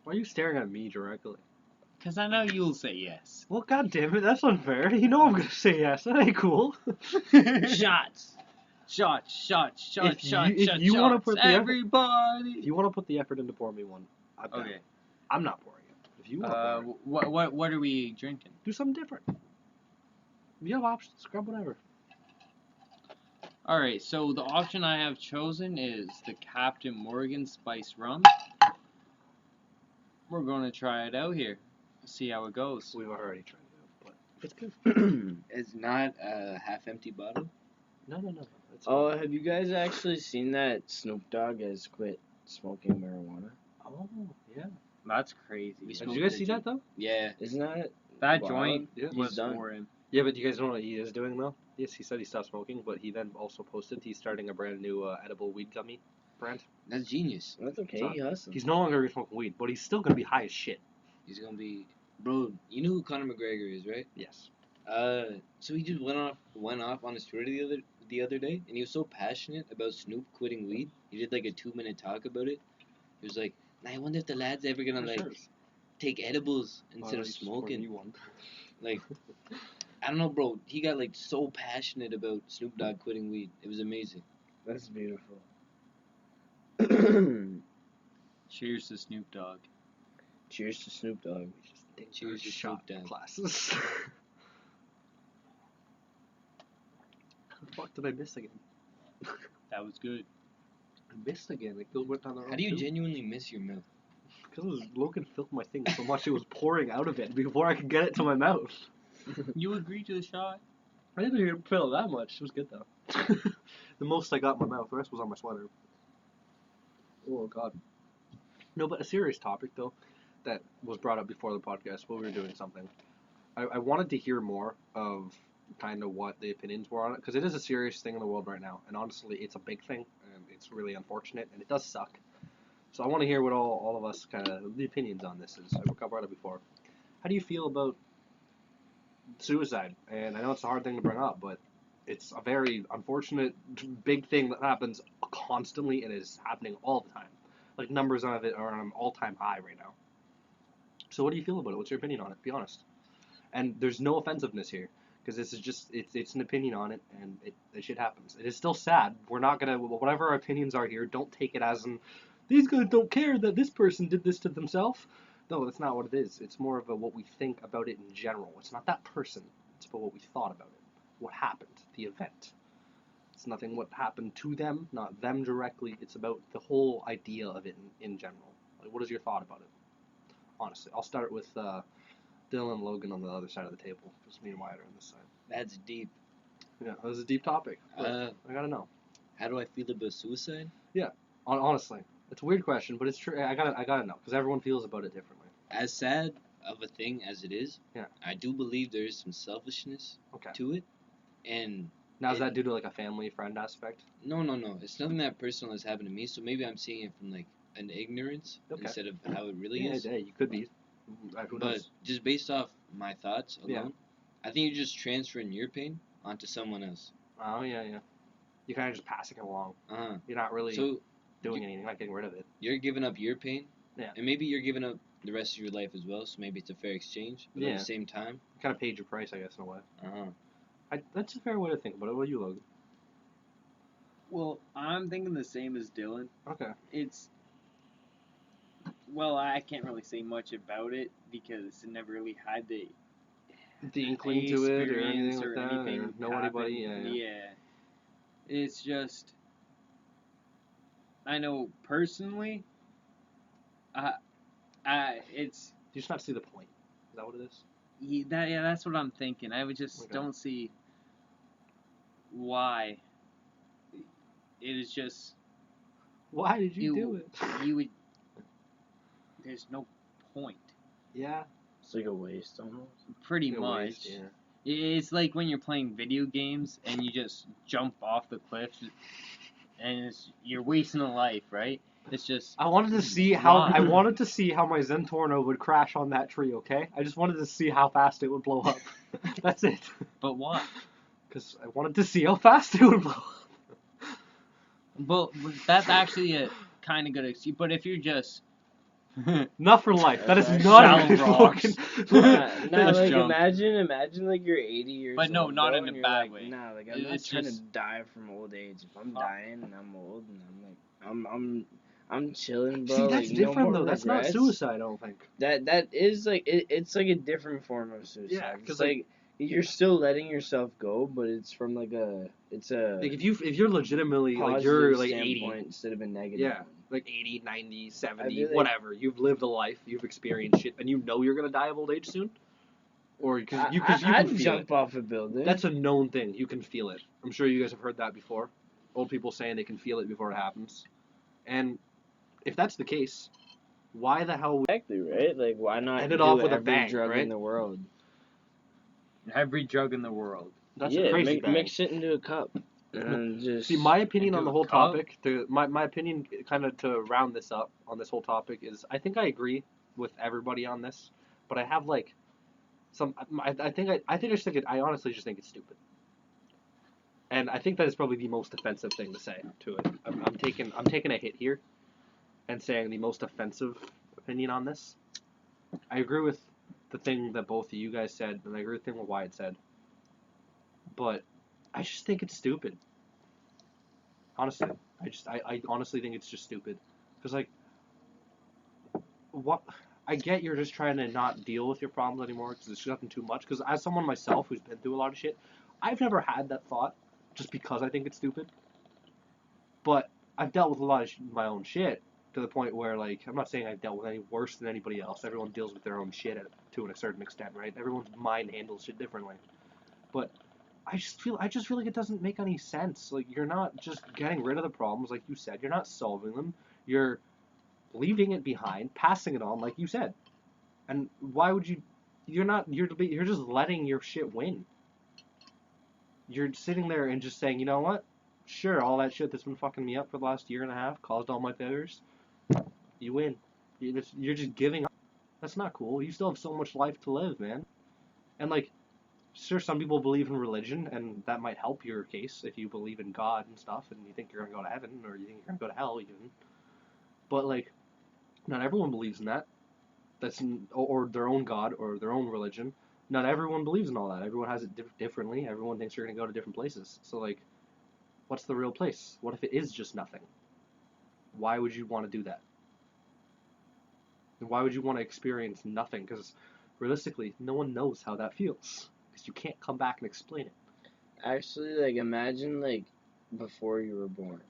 Why are you staring at me directly? Because I know you'll say yes. Well, god damn it, that's unfair. You know I'm going to say yes. That ain't cool. Shots. Shots, shots, shots, If you- shots, if shots, you wanna shots. put the effort- Everybody. If you want to put the effort in to pour me one, I've got Okay. it. I'm not pouring it. If you want to pour it, What are we drinking? do something different. You have options. Grab whatever. Alright, so the option I have chosen is the Captain Morgan Spice Rum. We're going to try it out here. See how it goes. We've already tried it out, but it's good. It's not a half-empty bottle. No. It's Oh, have you guys actually seen that Snoop Dogg has quit smoking marijuana? Oh, yeah. That's crazy. We Did smoked you guys it, see too. that, though? Yeah. Isn't that That wild? joint Yeah. He's was done. for him. Yeah, but you guys know what he is doing, though? Yes, he said he stopped smoking, but he then also posted he's starting a brand new edible weed gummy brand. That's genius. That's okay. It's He hustles. He's no longer going to be smoking weed, but he's still going to be high as shit. He's gonna be, bro. You know who Conor McGregor is, right? Yes. So he just went off on his Twitter the other day, and he was so passionate about Snoop quitting weed. He did like a 2-minute talk about it. He was like, "I wonder if the lad's ever gonna like take edibles instead of smoking." You one. Like, I don't know, bro. He got like so passionate about Snoop Dogg quitting weed. It was amazing. That's beautiful. Cheers to Snoop Dogg. Cheers to Snoop Dogg. Cheers to shot Snoop Dogg. classes. The fuck did I miss again? That was good. I missed again. It went down the wrong How do you tube. genuinely miss your milk? Because Logan filled my thing so much it was pouring out of it before I could get it to my mouth. You agreed to the shot? I didn't even fill it that much. It was good though. The most I got in my mouth. The rest was on my sweater. Oh god. No, but a serious topic though that was brought up before the podcast while we were doing something. I wanted to hear more of kind of what the opinions were on it because it is a serious thing in the world right now, and honestly, it's a big thing and it's really unfortunate and it does suck. So I want to hear what all of us kind of the opinions on this is. I brought it before. How do you feel about suicide? And I know it's a hard thing to bring up, but it's a very unfortunate big thing that happens constantly and is happening all the time. Like numbers of it are on an all-time high right now. So what do you feel about it? What's your opinion on it? Be honest. And there's no offensiveness here because this is just it's an opinion on it, and it shit happens. It is still sad. We're not gonna whatever our opinions are here. Don't take it as in these guys don't care that this person did this to themselves. No, that's not what it is. It's more of a what we think about it in general. It's not that person. It's about what we thought about it. What happened. The event. It's nothing what happened to them, not them directly. It's about the whole idea of it in general. Like, what is your thought about it? Honestly, I'll start with Dylan and Logan on the other side of the table. Just me and Wyatt are on this side. That's deep. Yeah, that was a deep topic. But I gotta know. How do I feel about suicide? Honestly, it's a weird question, but it's true. I gotta know because everyone feels about it differently. As sad of a thing as it is, Yeah. I do believe there is some selfishness Okay. to it. And Now, is that due to like a family friend aspect? no. It's nothing that personal has happened to me, so maybe I'm seeing it from like an ignorance Okay. instead of how it really Yeah, is. yeah, you could be. Who But knows? just based off my thoughts alone, Yeah. I think you're just transferring your pain onto someone else. Oh yeah. You're kind of just passing it along. Uh-huh. You're not really So doing anything. You're not getting rid of it. you're giving up your pain, Yeah. and maybe you're giving up the rest of your life as well. So maybe it's a fair exchange. But at Yeah. the same time, You kind of paid your price, I guess, in a way. uh-huh. That's a fair way to think about it. What about you, Logan? Well, I'm thinking the same as Dylan. Okay. Well, I can't really say much about it because I never really had the The inkling to it or experience anything like that? anything Or know anybody? happen. Yeah. It's just, I know personally, it's Do you just not see the point? Is that what it is? that's what I'm thinking. I would just Okay. don't see why. It is just Why did you do it? you would. There's no point. Yeah. It's like a waste almost. Pretty You're a much. waste, yeah. It's like when you're playing video games and you just jump off the cliff and you're wasting a life, right? It's just I wanted to see how Why? my Zentorno would crash on that tree. Okay, I just wanted to see how fast it would blow up. That's it. but why? Because I wanted to see how fast it would blow up. But that's actually a kind of good excuse. But if you're just Not for life. That is Okay. not a Shallow good rocks. fucking. Nah, Just like jump. imagine like you're 80 years But no, old, not bro, in a and you're bad like, way. Nah, like I'm not It's trying just- to die from old age. If I'm dying and I'm old and I'm chilling, bro. See, like, that's no different more though. That's not regrets. suicide. I don't think. That is like it's like a different form of suicide. Yeah, 'cause, It's like you're still letting yourself go, but it's from like a Like if you're legitimately like you're like 80, standpoint instead of a negative. Yeah. one. like 80, 90, I 70, feel like- whatever. You've lived a life, you've experienced shit, and you know you're gonna die of old age soon. Or because you can I'd feel jump it. off a building. That's a known thing. You can feel it. I'm sure you guys have heard that before. Old people saying they can feel it before it happens. And if that's the case, why the hell would exactly right. Like why not End it do off with a every bang, drug right? in the world? every drug in the world. that's yeah, a crazy bang. mix it into a cup and just See, my opinion Into on the a whole cup? topic, my opinion kind of to round this up on this whole topic is I think I agree with everybody on this, but I have like some I honestly just think it's stupid. And I think that is probably the most offensive thing to say to it. I'm taking a hit here and saying the most offensive opinion on this. I agree with the thing that both of you guys said, and I agree with the thing what Wyatt said. But I just think it's stupid. Honestly, I honestly think it's just stupid. Because like, what? I get you're just trying to not deal with your problems anymore because it's nothing too much. Because as someone myself who's been through a lot of shit, I've never had that thought just because I think it's stupid. But I've dealt with a lot of my own shit to the point where like I'm not saying I've dealt with any worse than anybody else. Everyone deals with their own shit to a certain extent, right? Everyone's mind handles shit differently. But I just feel like it doesn't make any sense. Like you're not just getting rid of the problems, like you said. You're not solving them. You're leaving it behind, passing it on, like you said. And why would you? You're just letting your shit win. You're sitting there and just saying, you know what? Sure, all that shit that's been fucking me up for the last year and a half, caused all my failures. You win. You're just giving up. That's not cool. You still have so much life to live, man. And like, sure, some people believe in religion, and that might help your case if you believe in God and stuff, and you think you're gonna go to heaven, or you think you're gonna go to hell, even. But like, not everyone believes in that. Or their own God or their own religion. Not everyone believes in all that. Everyone has it differently. Everyone thinks you're gonna go to different places. So like, what's the real place? What if it is just nothing? Why would you want to do that? And why would you want to experience nothing? Because realistically, no one knows how that feels. Because you can't come back and explain it. actually like imagine like before you were born.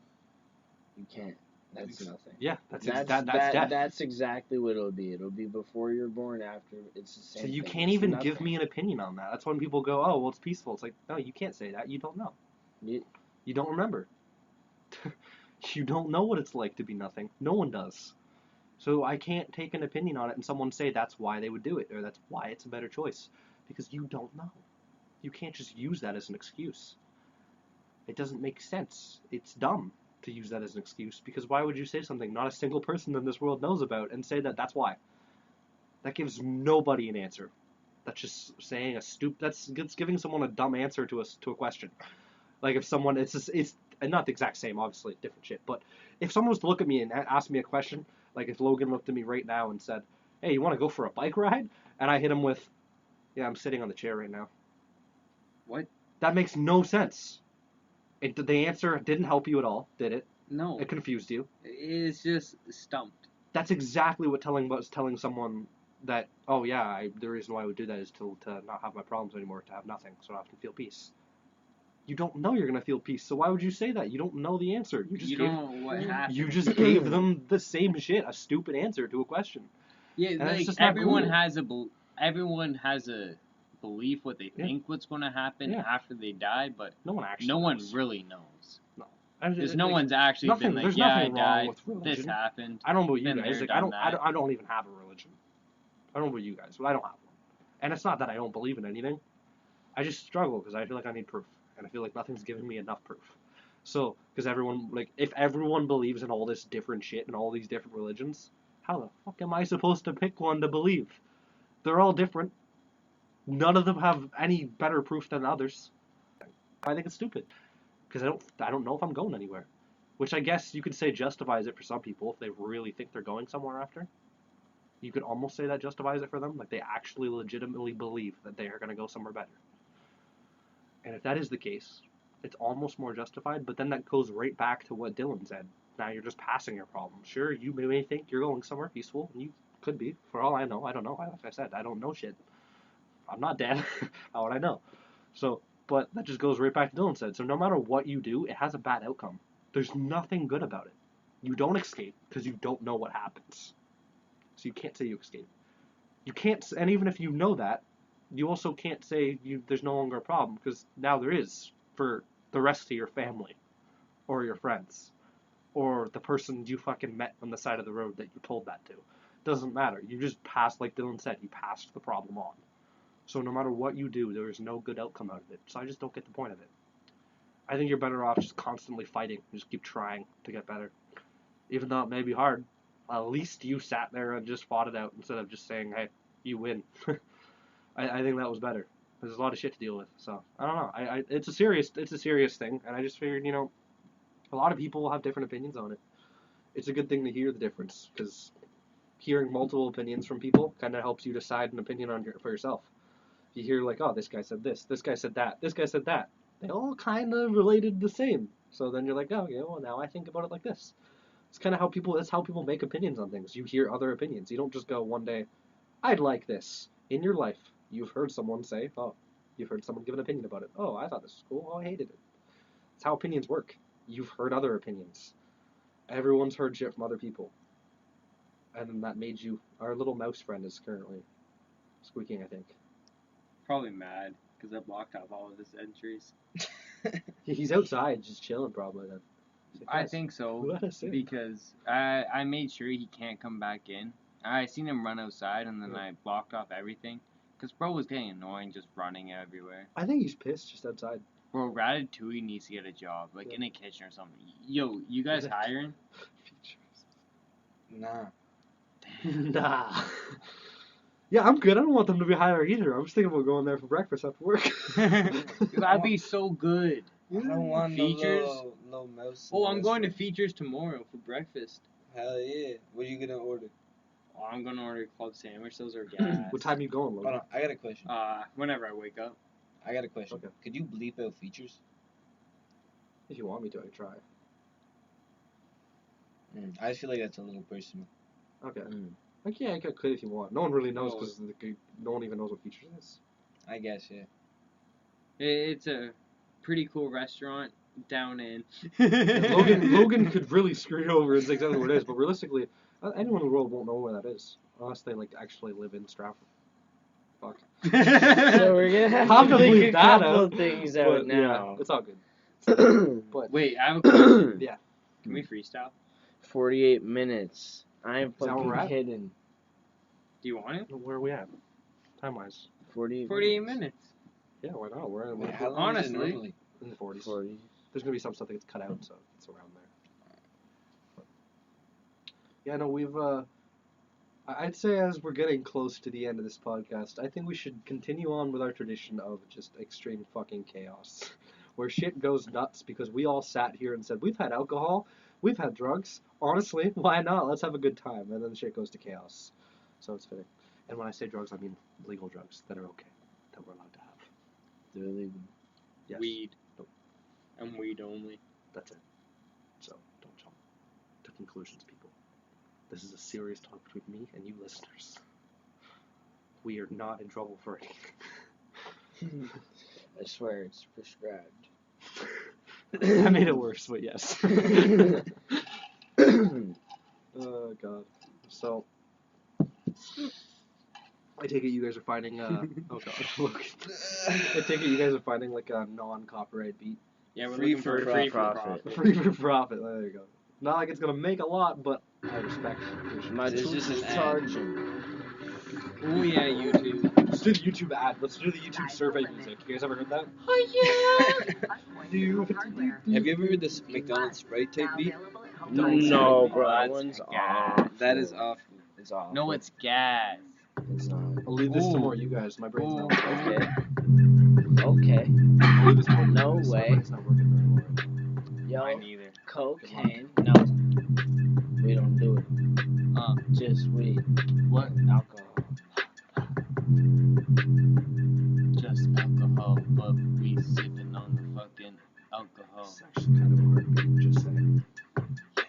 You can't. That's nothing. Yeah, that's That's death. that's exactly what it'll be. It'll be before you're born, after. It's the same. So you thing. can't It's even nothing. give me an opinion on that. That's when people go, oh, well, it's peaceful. It's like, no, you can't say that. You don't know. You don't remember. You don't know what it's like to be nothing. No one does. So I can't take an opinion on it and someone say that's why they would do it, or that's why it's a better choice. Because you don't know. You can't just use that as an excuse. It doesn't make sense. It's dumb to use that as an excuse, because why would you say something not a single person in this world knows about and say that that's why? That gives nobody an answer. That's just saying that's giving someone a dumb answer to a question. Like if someone, it's not the exact same, obviously, different shit, but if someone was to look at me and ask me a question, like if Logan looked at me right now and said, hey, you want to go for a bike ride? And I hit him with, yeah, I'm sitting on the chair right now. What? That makes no sense. The answer didn't help you at all, did it? No. It confused you. It's just stumped. That's exactly what telling someone that, oh yeah, the reason why I would do that is to not have my problems anymore, to have nothing, so I can feel peace. You don't know you're gonna feel peace, so why would you say that? You don't know the answer. You don't know what happened. You just gave them the same shit, a stupid answer to a question. Yeah, And it's like just not everyone cool. everyone has a belief what they Yeah. think what's going to happen Yeah. after they die, but No one actually no one knows. really knows. And Because it- no like, one's actually been like, there's yeah, I nothing wrong died, with this religion. happened. I don't know about you Been guys. there, Like, done that. I don't even have a religion. I don't know about you guys, but I don't have one. And it's not that I don't believe in anything. I just struggle because I feel like I need proof, and I feel like nothing's giving me enough proof. So, because everyone, like, if everyone believes in all this different shit and all these different religions, how the fuck am I supposed to pick one to believe? They're all different. None of them have any better proof than others. I think it's stupid. Because I don't know if I'm going anywhere. Which I guess you could say justifies it for some people if they really think they're going somewhere after. You could almost say that justifies it for them. Like, they actually legitimately believe that they are going to go somewhere better. And if that is the case, it's almost more justified, but then that goes right back to what Dylan said. Now you're just passing your problem. Sure, you may think you're going somewhere peaceful, and you could be. For all I know, I don't know. Like I said, I don't know shit. I'm not dead. How would I know? So, but that just goes right back to Dylan said. So no matter what you do, it has a bad outcome. There's nothing good about it. You don't escape because you don't know what happens. So you can't say you escape. You can't, and even if you know that, you also can't say there's no longer a problem, because now there is for the rest of your family, or your friends, or the person you fucking met on the side of the road that you told that to. Doesn't matter. You just passed, like Dylan said, you passed the problem on. So no matter what you do, there is no good outcome out of it. So I just don't get the point of it. I think you're better off just constantly fighting, just keep trying to get better. Even though it may be hard, at least you sat there and just fought it out instead of just saying, hey, you win. I think that was better. There's a lot of shit to deal with, so I don't know. It's a serious thing, and I just figured, a lot of people will have different opinions on it. It's a good thing to hear the difference, because hearing multiple opinions from people kind of helps you decide an opinion for yourself. If you hear like, oh, this guy said this guy said that, this guy said that, they all kind of related the same. So then you're like, oh, yeah, well, now I think about it like this. It's kind of that's how people make opinions on things. You hear other opinions. You don't just go one day, I'd like this. In your life, you've heard someone say, oh, you've heard someone give an opinion about it. Oh, I thought this was cool. Oh, I hated it. That's how opinions work. You've heard other opinions. Everyone's heard shit from other people. And then that made you, our little mouse friend is currently squeaking, I think. Probably mad because I blocked off all of his entries. He's outside just chilling probably then. I think so, Let us in. because I made sure he can't come back in. I seen him run outside, and then I blocked off everything. Because bro was getting annoying just running everywhere. I think he's pissed just outside. Bro, Ratatouille needs to get a job, like in a kitchen or something. Yo, you guys hiring? Nah. Nah. Yeah, I'm good. I don't want them to be hiring either. I'm just thinking about going there for breakfast after work. That'd be so good. I don't want Features? no mouse. Oh, I'm going to Features tomorrow for breakfast. Hell yeah. What are you gonna order? Oh, I'm gonna order club sandwich. Those are gas. What time are you going, Hold Logan? on, I got a question. Whenever I wake up. I got a question. Okay. Could you bleep out features? If you want me to, I can try. I feel like that's a little personal. Okay. Mm. Like, yeah, I could if you want. No one really knows Oh. because no one even knows what Features is. I guess, yeah. It's a pretty cool restaurant down in. Logan could really screw you over and say exactly what it is, but realistically, anyone in the world won't know where that is unless they like actually live in Stratford. Fuck. So we're gonna have How to to leak bleep a that couple out, of things But, out yeah, now. it's all good. But Wait, I have a question. Yeah. Can we freestyle? 48 minutes. I am Is that where we're fucking at? kidding. Do you want it? where are we at? Time wise. 48 minutes. Yeah, why not? We're Wait, how long is it Honestly. normally? in the 40s. 40. There's gonna be some stuff that gets cut out, so it's around there. But, yeah, no, we've. I'd say as we're getting close to the end of this podcast, I think we should continue on with our tradition of just extreme fucking chaos, where shit goes nuts because we all sat here and said we've had alcohol, we've had drugs. Honestly, why not? Let's have a good time, and then shit goes to chaos. So it's fitting. And when I say drugs, I mean legal drugs that are okay, that we're allowed to have. They're legal. Yes. Weed. Nope. And weed only. That's it. So don't jump to conclusions, people. This is a serious talk between me and you listeners. We are not in trouble for anything. I swear it's prescribed. I made it worse, but yes. Oh god. So I take it you guys are finding oh god. Look. I take it you guys are finding like a non-copyright beat. Yeah, we're Free looking for for free profit. for profit. Free for profit. There you go. Not like it's gonna make a lot, but I respect it. My It's tooth just is an ad. charging. Oh yeah, YouTube. Let's do the YouTube ad. Let's do the YouTube survey music. You guys ever heard that? Have you ever heard this McDonald's Sprite type beat? No, bro, Oh, that that's one's gas. awful. That is awful. It's awful. No, it's gas. It's not. I'll leave this to Ooh. more you guys. My brain's not. Okay. Okay. I'll leave this to more you No guys. My way. brain's not working very well. Yo, Mine neither. cocaine. No. We don't do it. Just weed. What? Alcohol. Just alcohol, but we sipping on the fucking alcohol. It's actually kind of a hard beat, just saying.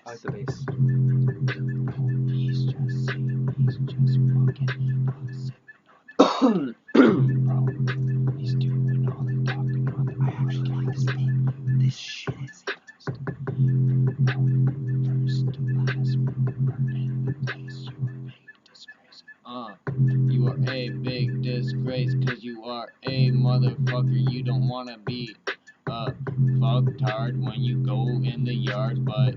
I like the bass. He's just saying, he's just fucking sipping on He's doing all the talking on the I actually like this beat. This shit is first to last, we're in the place you are a disgrace. You are a big disgrace, cause you are a motherfucker. You don't wanna be fucked hard when you go in the yard, but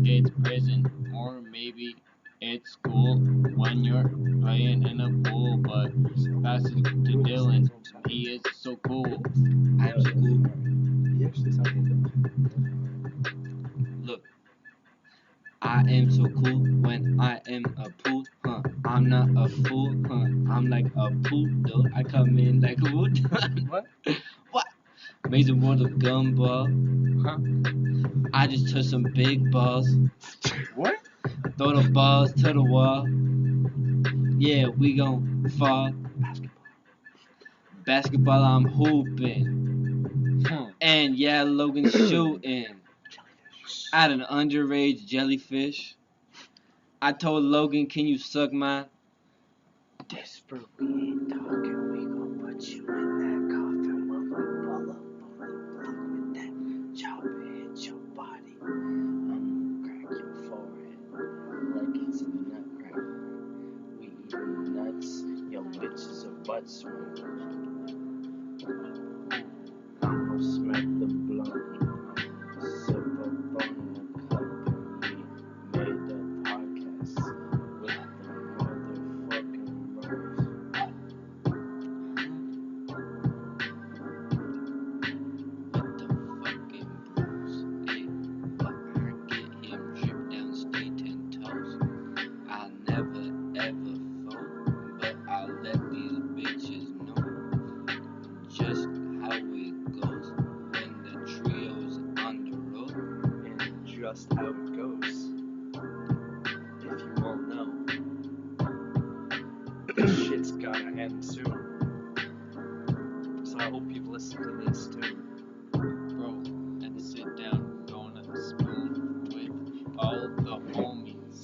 it's prison, or maybe it's school when you're playing in a pool. But pass it to Dylan, he is so cool. I'm so cool. He actually sounds good. Look, I am so cool when I am a pool, huh? I'm not a fool, huh? I'm like a poodle. I come in like a wood. What? What? Amazing world of gumball. Huh? I just touched some big balls. What? Throw the balls to the wall. Yeah, we gon' fall. Basketball, I'm hooping. And yeah, Logan's shooting. At an underage jellyfish. I told Logan, can you suck my Desperate, we ain't talking. We gon' put you in that coffin when we pull up on the block with that chopper hit your body. I'ma crack your forehead like it's a nutcracker. We eating nuts. Yo, bitches are butt smokers. I'ma smack the blunt. Sip up on the cup. We made the podcast with the motherfucking brothers. with the fucking blues? Hey, but I get him dripped down, stay 10 toes. I'll never ever fall, but I'll let these bitches know just how it goes when the trio's on the road. And just how it goes. If you all know. This shit's gotta end soon. So I hope you've listened to this too. Bro, and sit down, going to spoon with all the homies.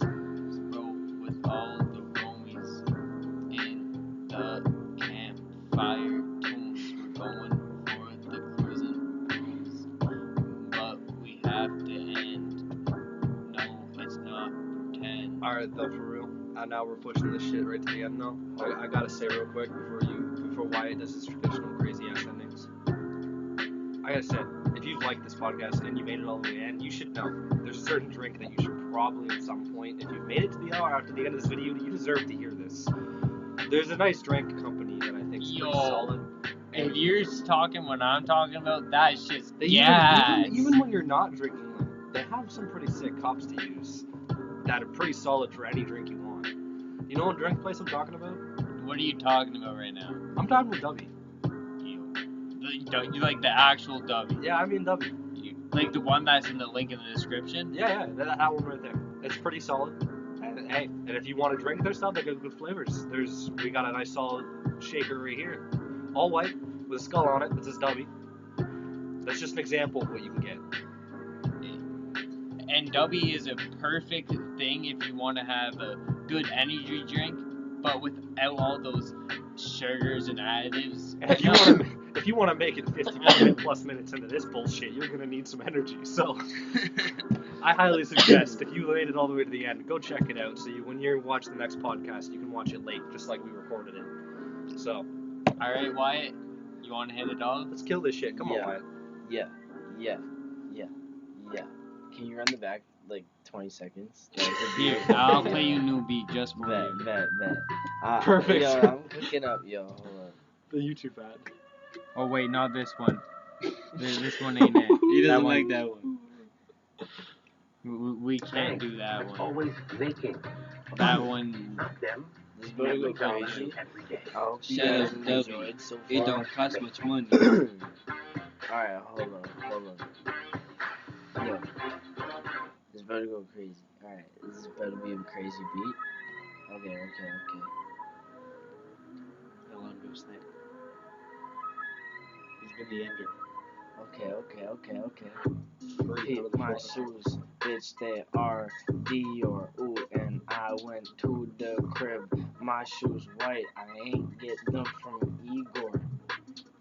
Bro, with all the homies in the campfire tunes. We're going for the cruising cruise. But we have to end. No, it's not pretend. Alright, though, for real. Now we're pushing this shit right to the end, though. I gotta say real quick before Wyatt does his traditional crazy ass endings. I gotta say, if you've liked this podcast and you made it all the way in, you should know there's a certain drink that you should probably at some point, if you've made it to the hour after the end of this video, you deserve to hear this. There's a nice drink company that I think is pretty solid. If you're talking what I'm talking about, that shit's They gas. even when you're not drinking them, they have some pretty sick cups to use that are pretty solid for any drink you want. You know what drink place I'm talking about? What are you talking about right now? I'm talking about W. You like the actual W? Yeah, I mean W. Like the one that's in the link in the description? Yeah, that one right there. It's pretty solid. And hey, and if you want to drink their stuff, they got good flavors. We got a nice solid shaker right here, all white with a skull on it that says W. That's just an example of what you can get. And W is a perfect thing if you want to have a good energy drink, but without all those sugars and additives. And if you want to make it 50 plus minutes into this bullshit, you're gonna need some energy. So I highly suggest if you made it all the way to the end, go check it out. So when you watch the next podcast, you can watch it late, just like we recorded it. So, all right, Wyatt, you want to hit it off? let's kill this shit. Come on, Wyatt. Yeah. Can you run the like 20 seconds. Like, a Here, beat. I'll play you new beat just for Bet, you. bet. Perfect. Yo, I'm cooking up, yo. Hold on. The YouTube ad. Oh wait, not this one. This one ain't it. He That doesn't one. like that one. We can't do that one. Always making. That one. Not them. This better go McDonald's crazy. every day. I hope you Shut guys up, enjoyed Dubby. so It far. don't cost much money. Alright, hold on. Yo, this better go crazy. Alright, this better be a crazy beat. Okay. How long goes that? He's been the ender. Okay. Breathe out of Pick the my phone. shoes, bitch, they are Dior, ooh, and I went to the crib. My shoes white, I ain't get them from Igor.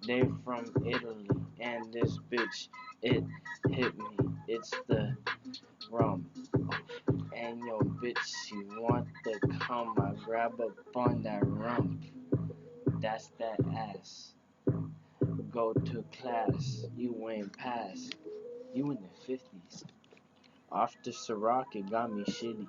They from Italy, and this bitch, it hit me. It's the rum. And yo, bitch, she want to come. I grab up on that rump. That's that ass. Go to class. You ain't pass. You in the 50s. After Ciroc, it got me shitty.